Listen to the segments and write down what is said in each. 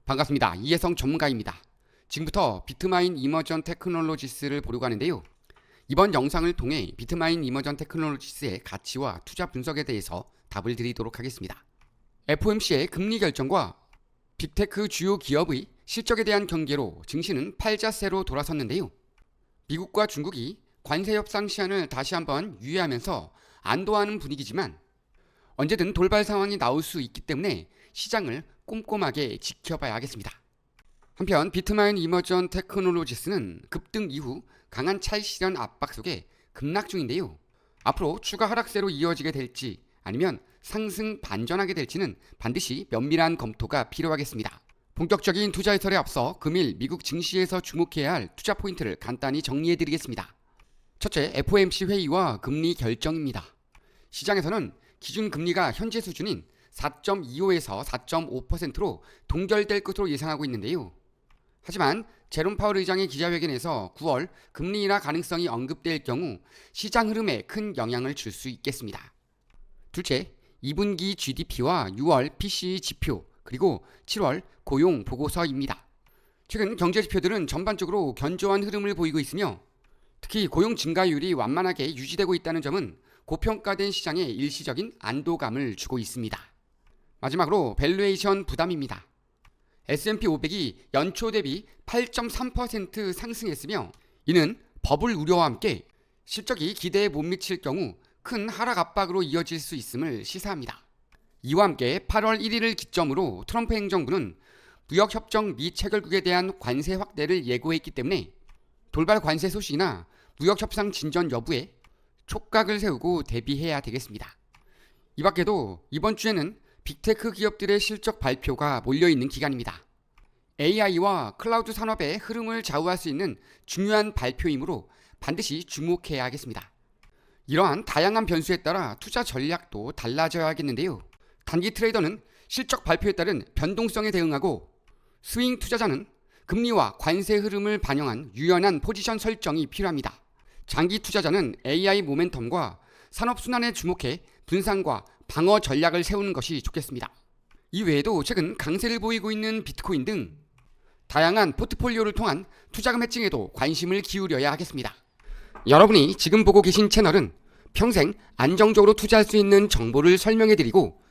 반갑습니다. 이혜성 전문가입니다. 지금부터 비트마인 이머전 테크놀로지스를 보려고 하는데요. 이번 영상을 통해 비트마인 이머전 테크놀로지스의 가치와 투자 분석에 대해서 답을 드리도록 하겠습니다. FOMC의 금리 결정과 빅테크 주요 기업의 실적에 대한 경계로 증시는 팔자세로 돌아섰는데요. 미국과 중국이 관세 협상 시한을 다시 한번 유예하면서 안도하는 분위기지만 언제든 돌발 상황이 나올 수 있기 때문에 시장을 꼼꼼하게 지켜봐야 하겠습니다. 한편 비트마인 이머전 테크놀로지스는 급등 이후 강한 차익 실현 압박 속에 급락 중인데요. 앞으로 추가 하락세로 이어지게 될지 아니면 상승 반전하게 될지는 반드시 면밀한 검토가 필요하겠습니다. 본격적인 투자 해설에 앞서 금일 미국 증시에서 주목해야 할 투자 포인트를 간단히 정리해드리겠습니다. 첫째, FOMC 회의와 금리 결정입니다. 시장에서는 기준 금리가 현재 수준인 4.25에서 4.5%로 동결될 것으로 예상하고 있는데요. 하지만 제롬 파월 의장의 기자회견에서 9월 금리 인하 가능성이 언급될 경우 시장 흐름에 큰 영향을 줄 수 있겠습니다. 둘째, 2분기 GDP와 6월 PCE 지표 그리고 7월 고용 보고서입니다. 최근 경제 지표들은 전반적으로 견조한 흐름을 보이고 있으며 특히 고용 증가율이 완만하게 유지되고 있다는 점은 고평가된 시장에 일시적인 안도감을 주고 있습니다. 마지막으로 밸류에이션 부담입니다. S&P 500이 연초 대비 8.3% 상승했으며 이는 버블 우려와 함께 실적이 기대에 못 미칠 경우 큰 하락 압박으로 이어질 수 있음을 시사합니다. 이와 함께 8월 1일을 기점으로 트럼프 행정부는 무역협정 미체결국에 대한 관세 확대를 예고했기 때문에 돌발 관세 소식이나 무역협상 진전 여부에 촉각을 세우고 대비해야 되겠습니다. 이 밖에도 이번 주에는 빅테크 기업들의 실적 발표가 몰려있는 기간입니다. AI와 클라우드 산업의 흐름을 좌우할 수 있는 중요한 발표이므로 반드시 주목해야 하겠습니다. 이러한 다양한 변수에 따라 투자 전략도 달라져야 하겠는데요. 단기 트레이더는 실적 발표에 따른 변동성에 대응하고 스윙 투자자는 금리와 관세 흐름을 반영한 유연한 포지션 설정이 필요합니다. 장기 투자자는 AI 모멘텀과 산업 순환에 주목해 분산과 방어 전략을 세우는 것이 좋겠습니다. 이 외에도 최근 강세를 보이고 있는 비트코인 등 다양한 포트폴리오를 통한 투자금 해칭에도 관심을 기울여야 하겠습니다. 여러분이 지금 보고 계신 채널은 평생 안정적으로 투자할 수 있는 정보를 설명해드리고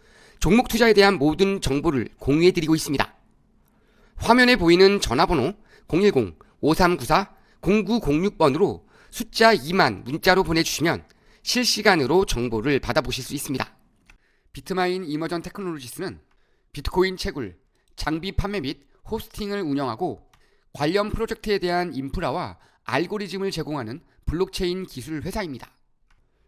종목 투자에 대한 모든 정보를 공유해드리고 있습니다. 화면에 보이는 전화번호 010-5394-0906번으로 숫자 2만 문자로 보내주시면 실시간으로 정보를 받아보실 수 있습니다. 비트마인 이머전 테크놀로지스는 비트코인 채굴, 장비 판매 및 호스팅을 운영하고 관련 프로젝트에 대한 인프라와 알고리즘을 제공하는 블록체인 기술 회사입니다.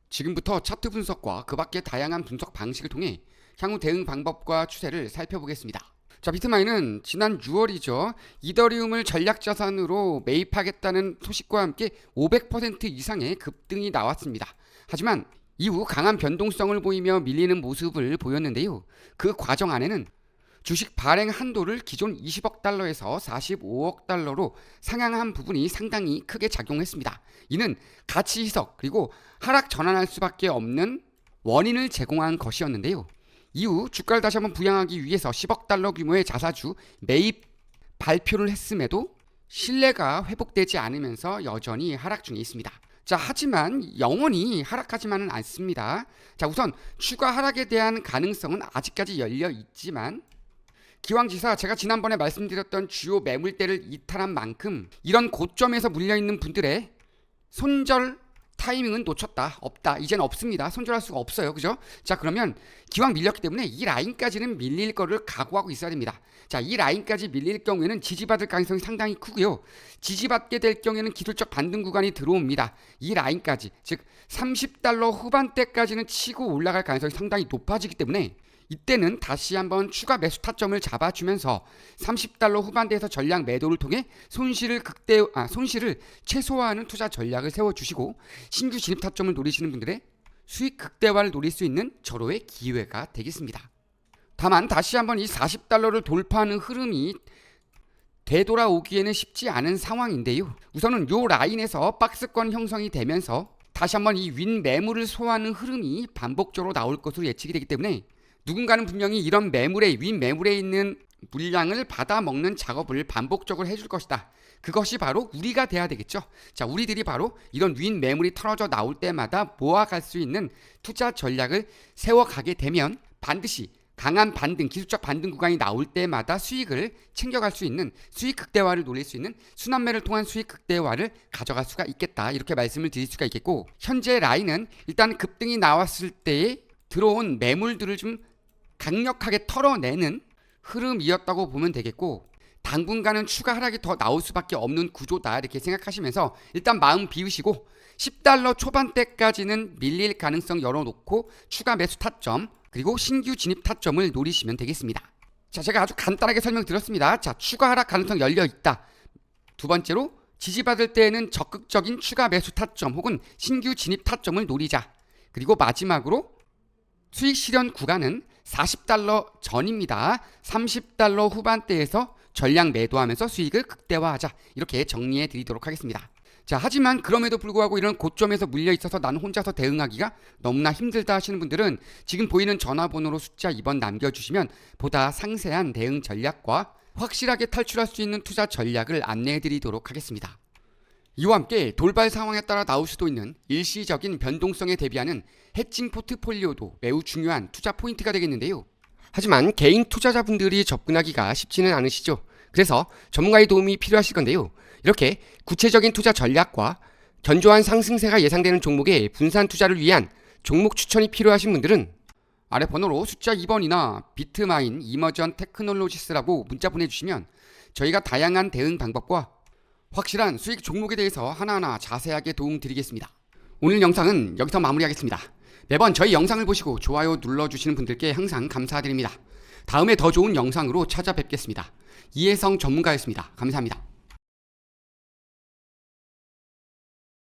지금부터 차트 분석과 그 밖의 다양한 분석 방식을 통해 향후 대응 방법과 추세를 살펴보겠습니다. 자, 비트마인은 지난 6월이죠. 이더리움을 전략 자산으로 매입하겠다는 소식과 함께 500% 이상의 급등이 나왔습니다. 하지만 이후 강한 변동성을 보이며 밀리는 모습을 보였는데요. 그 과정 안에는 주식 발행 한도를 기존 20억 달러에서 45억 달러로 상향한 부분이 상당히 크게 작용했습니다. 이는 가치 희석 그리고 하락 전환할 수밖에 없는 원인을 제공한 것이었는데요. 이후 주가를 다시 한번 부양하기 위해서 10억 달러 규모의 자사주 매입 발표를 했음에도 신뢰가 회복되지 않으면서 여전히 하락 중에 있습니다. 자, 하지만 영원히 하락하지만은 않습니다. 자, 우선 추가 하락에 대한 가능성은 아직까지 열려 있지만 기왕지사 제가 지난번에 말씀드렸던 주요 매물대를 이탈한 만큼 이런 고점에서 물려있는 분들의 손절 타이밍은 놓쳤다. 없다. 이제는 없습니다. 손절할 수가 없어요. 그죠? 자, 그러면 기왕 밀렸기 때문에 이 라인까지는 밀릴 거를 각오하고 있어야 됩니다. 자, 이 라인까지 밀릴 경우에는 지지받을 가능성이 상당히 크고요. 지지받게 될 경우에는 기술적 반등 구간이 들어옵니다. 이 라인까지, 즉 30달러 후반대까지는 치고 올라갈 가능성이 상당히 높아지기 때문에 이때는 다시 한번 추가 매수 타점을 잡아주면서 30달러 후반대에서 전량 매도를 통해 손실을 최소화하는 투자 전략을 세워주시고 신규 진입 타점을 노리시는 분들의 수익 극대화를 노릴 수 있는 절호의 기회가 되겠습니다. 다만 다시 한번 이 40달러를 돌파하는 흐름이 되돌아오기에는 쉽지 않은 상황인데요. 우선은 이 라인에서 박스권 형성이 되면서 다시 한번 이 윈 매물을 소화하는 흐름이 반복적으로 나올 것으로 예측이 되기 때문에 누군가는 분명히 이런 매물에 윈 매물에 있는 물량을 받아 먹는 작업을 반복적으로 해줄 것이다. 그것이 바로 우리가 돼야 되겠죠. 자, 우리들이 바로 이런 윈 매물이 털어져 나올 때마다 모아갈 수 있는 투자 전략을 세워가게 되면 반드시 강한 반등, 기술적 반등 구간이 나올 때마다 수익을 챙겨갈 수 있는, 수익 극대화를 노릴 수 있는, 순환매를 통한 수익 극대화를 가져갈 수가 있겠다, 이렇게 말씀을 드릴 수가 있겠고, 현재 라인은 일단 급등이 나왔을 때에 들어온 매물들을 좀 강력하게 털어내는 흐름이었다고 보면 되겠고, 당분간은 추가 하락이 더 나올 수밖에 없는 구조다, 이렇게 생각하시면서 일단 마음 비우시고 $10 초반대까지는 밀릴 가능성 열어놓고 추가 매수 타점 그리고 신규 진입 타점을 노리시면 되겠습니다. 자, 제가 아주 간단하게 설명드렸습니다. 자, 추가 하락 가능성 열려 있다. 두 번째로 지지받을 때에는 적극적인 추가 매수 타점 혹은 신규 진입 타점을 노리자. 그리고 마지막으로 수익 실현 구간은 $40 전입니다. $30 후반대에서 전량 매도하면서 수익을 극대화하자. 이렇게 정리해 드리도록 하겠습니다. 자, 하지만 그럼에도 불구하고 이런 고점에서 물려 있어서 나는 혼자서 대응하기가 너무나 힘들다 하시는 분들은 지금 보이는 전화번호로 숫자 2번 남겨주시면 보다 상세한 대응 전략과 확실하게 탈출할 수 있는 투자 전략을 안내해 드리도록 하겠습니다. 이와 함께 돌발 상황에 따라 나올 수도 있는 일시적인 변동성에 대비하는 해칭 포트폴리오도 매우 중요한 투자 포인트가 되겠는데요. 하지만 개인 투자자분들이 접근하기가 쉽지는 않으시죠. 그래서 전문가의 도움이 필요하실 건데요. 이렇게 구체적인 투자 전략과 견조한 상승세가 예상되는 종목의 분산 투자를 위한 종목 추천이 필요하신 분들은 아래 번호로 숫자 2번이나 비트마인 이머전 테크놀로지스라고 문자 보내주시면 저희가 다양한 대응 방법과 확실한 수익 종목에 대해서 하나하나 자세하게 도움 드리겠습니다. 오늘 영상은 여기서 마무리하겠습니다. 매번 저희 영상을 보시고 좋아요 눌러주시는 분들께 항상 감사드립니다. 다음에 더 좋은 영상으로 찾아뵙겠습니다. 이혜성 전문가였습니다. 감사합니다.